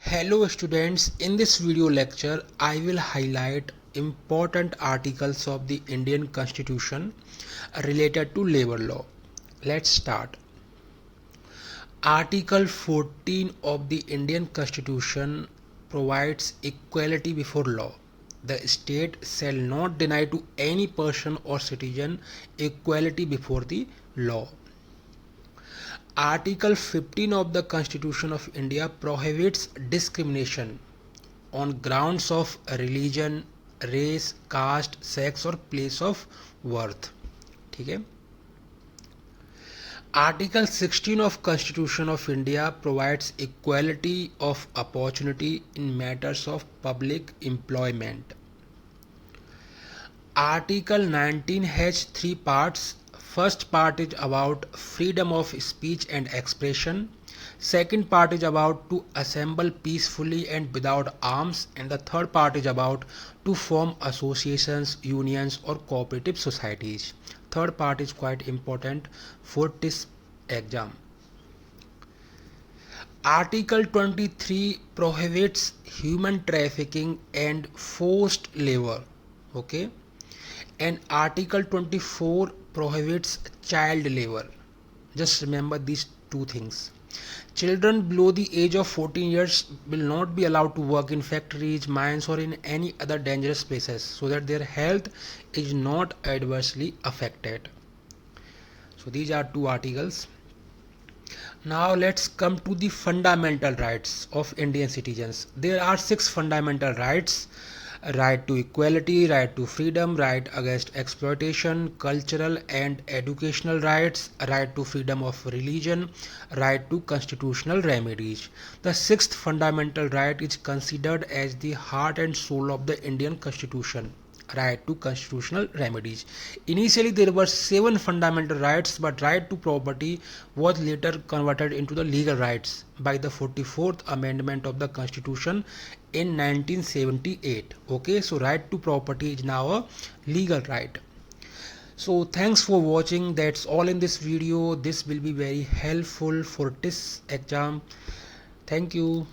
Hello students, in this video lecture I will highlight important articles of the Indian Constitution related to labor law. Let's start. Article 14 of the Indian Constitution provides equality before law. The state shall not deny to any person or citizen equality before the law. Article 15 of the Constitution of India prohibits discrimination on grounds of religion, race, caste, sex और place of worth. ठीक है. Article 16 of Constitution of India provides equality of opportunity in matters of public employment. Article 19 has three parts. First part is about freedom of speech and expression. Second part is about to assemble peacefully and without arms, and the third part is about to form associations, unions or cooperative societies. Third part is quite important for this exam. Article 23 prohibits human trafficking and forced labor. Okay. And Article 24 prohibits child labor. Just remember these two things. Children below the age of 14 years will not be allowed to work in factories, mines or in any other dangerous places so that their health is not adversely affected. So these are two articles. Now let's come to the fundamental rights of Indian citizens. There are 6 fundamental rights: right to equality, right to freedom, right against exploitation, cultural and educational rights, right to freedom of religion, right to constitutional remedies. The 6th fundamental right is considered as the heart and soul of the Indian Constitution. Right to constitutional remedies. Initially there were 7 fundamental rights, but right to property was later converted into the legal rights by the 44th amendment of the Constitution in 1978. Okay, so right to property is now a legal right. So thanks for watching. That's all in this video. This will be very helpful for this exam. Thank you.